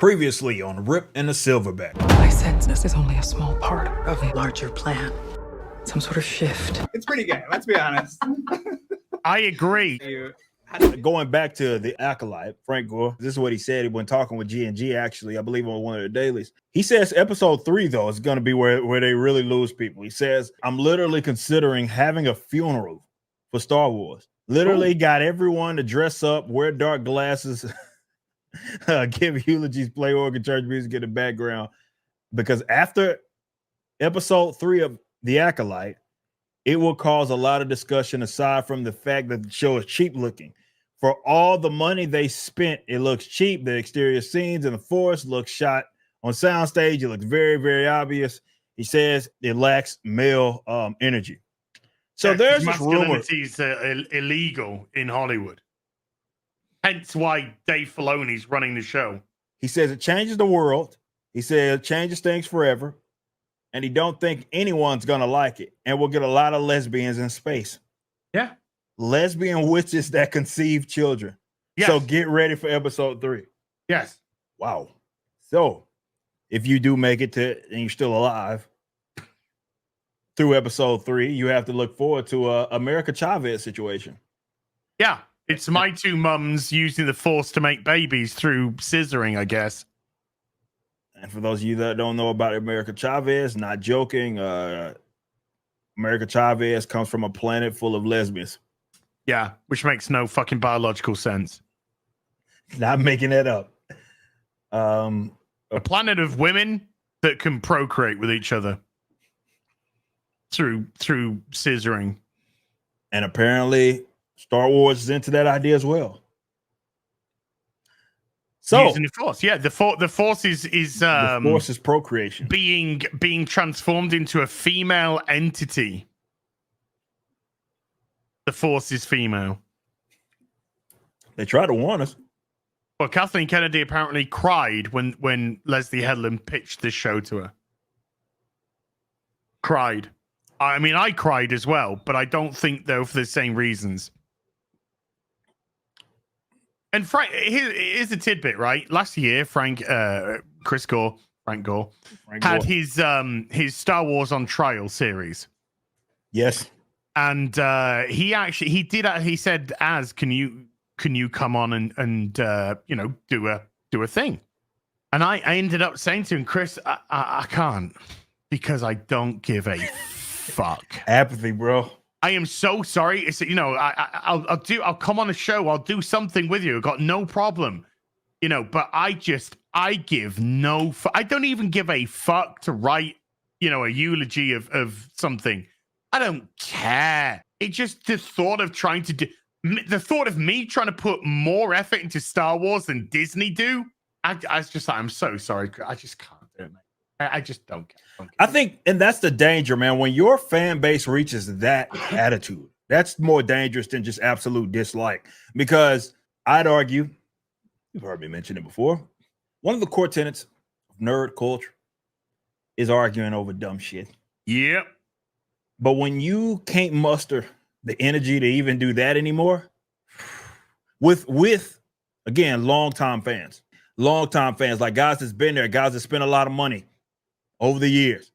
Previously on Rip and the Silverback. I sense this is only a small part of a larger plan. Some sort of shift. It's pretty gay, let's be honest. I agree. Going back to the Acolyte, Frank Gore, this is what he said when talking with G&G, actually, I believe on one of the dailies. He says episode 3, though, is going to be where they really lose people. He says, I'm literally considering having a funeral for Star Wars. Literally got everyone to dress up, wear dark glasses, give eulogies, play organ, church music in the background. Because after episode 3 of The Acolyte, it will cause a lot of discussion aside from the fact that the show is cheap looking. For all the money they spent, it looks cheap. The exterior scenes in the forest look shot on soundstage. It looks very, very obvious. He says it lacks male energy. So there's this rumor. Masculinity is illegal in Hollywood. Hence why Dave Filoni's running the show. He says it changes the world. He says it changes things forever. And he don't think anyone's going to like it. And we'll get a lot of lesbians in space. Yeah. Lesbian witches that conceive children. Yes. So get ready for episode 3. Yes. Wow. So if you do make it to, and you're still alive through episode 3, you have to look forward to a America Chavez situation. Yeah. It's my two mums using the Force to make babies through scissoring, I guess. And for those of you that don't know about America Chavez, not joking, America Chavez comes from a planet full of lesbians. Yeah, which makes no fucking biological sense. Not making that up. A planet of women that can procreate with each other through scissoring. And apparently Star Wars is into that idea as well. So using the Force, yeah, the Force is the Force is procreation, being transformed into a female entity. The Force is female. They try to warn us. Well, Kathleen Kennedy apparently cried when Leslie Headland pitched this show to her. Cried. I mean, I cried as well, but I don't think though for the same reasons. And Frank, here's a tidbit, right? Last year, Frank Gore had his Star Wars on Trial series. Yes, and he said, "Az, can you come on and do a thing?" And I ended up saying to him, "Chris, I can't because I don't give a fuck." Apathy, bro. I am so sorry. It's I'll come on a show. I'll do something with you. I've got no problem, But I give no. I don't even give a fuck to write, a eulogy of something. I don't care. It just the thought of me trying to put more effort into Star Wars than Disney do. I was just like, I'm so sorry. I just can't do it, mate. I just don't care. I think, and that's the danger, man. When your fan base reaches that attitude, that's more dangerous than just absolute dislike. Because I'd argue, you've heard me mention it before, one of the core tenets of nerd culture is arguing over dumb shit. Yep. But when you can't muster the energy to even do that anymore, with again, longtime fans, like guys that's been there, guys that spent a lot of money over the years.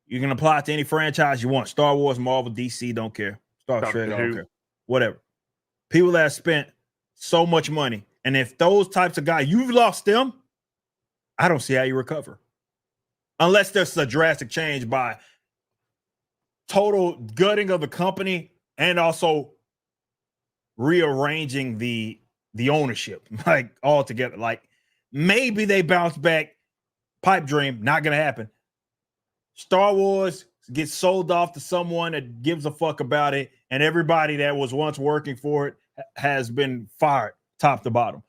You can apply it to any franchise you want. Star Wars, Marvel, DC, don't care. Star Trek, don't care. Whatever. People that have spent so much money. And if those types of guys, you've lost them, I don't see how you recover. Unless there's a drastic change by total gutting of the company and also rearranging the ownership, like altogether. Like maybe they bounce back. Pipe dream, not gonna happen. Star Wars gets sold off to someone that gives a fuck about it, and everybody that was once working for it has been fired top to bottom.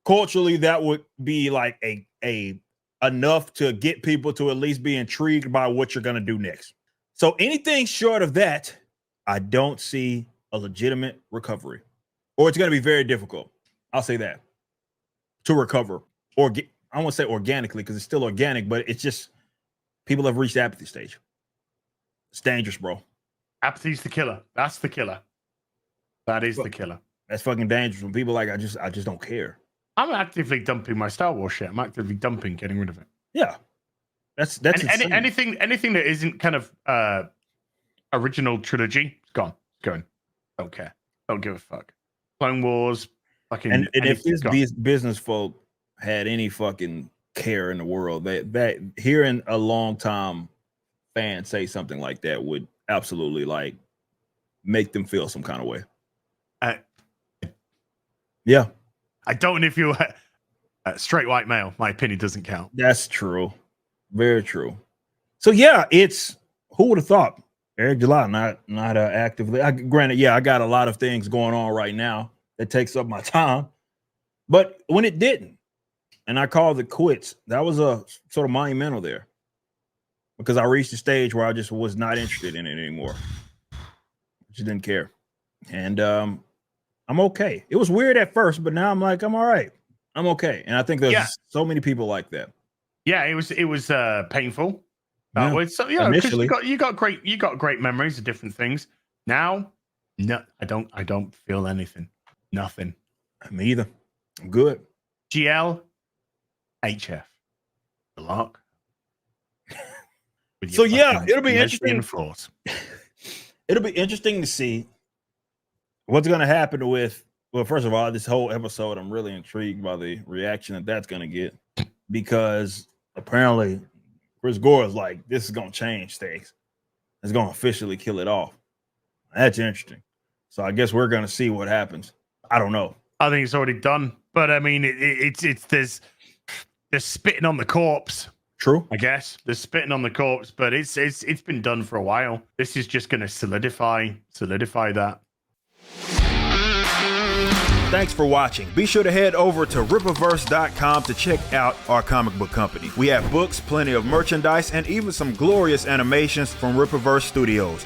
Culturally, that would be like a enough to get people to at least be intrigued by what you're gonna do next. So anything short of that, I don't see a legitimate recovery, or it's gonna be very difficult. I'll say that to recover or get. I won't say organically because it's still organic, but it's just people have reached the apathy stage. It's dangerous, bro. Apathy's the killer. That's the killer. That is the killer. That's fucking dangerous when people like, I just don't care. I'm actively dumping my Star Wars shit. I'm actively getting rid of it. Yeah, that's anything that isn't kind of original trilogy, it's gone. It's going. Don't care. Don't give a fuck. Clone Wars, fucking. And if this gone. business folk had any fucking care in the world, that hearing a long time fan say something like that would absolutely like make them feel some kind of way. Yeah. I don't know if you're straight white male. My opinion doesn't count. That's true. Very true. So yeah, it's who would have thought Eric July not actively. Granted, yeah, I got a lot of things going on right now that takes up my time, but when it didn't, and I called it quits, that was a sort of monumental there because I reached a stage where I just was not interested in it anymore. Just didn't care, and I'm okay. It was weird at first, but now I'm like, I'm all right. I'm okay. And I think there's so many people like that. Yeah, it was painful. So initially you got great memories of different things. Now, no, I don't feel anything. Nothing. Me either. I'm good. GL, HF. Good luck. So yeah, it'll be interesting. Force. It'll be interesting to see what's going to happen with, well, first of all, this whole episode, I'm really intrigued by the reaction that's going to get because apparently Chris Gore is like, this is going to change things. It's going to officially kill it off. That's interesting. So I guess we're going to see what happens. I don't know. I think it's already done, but I mean, it's there's spitting on the corpse. True. I guess they're spitting on the corpse, but it's been done for a while. This is just going to solidify that. Thanks for watching. Be sure to head over to Rippaverse.com to check out our comic book company. We have books, plenty of merchandise, and even some glorious animations from Rippaverse Studios.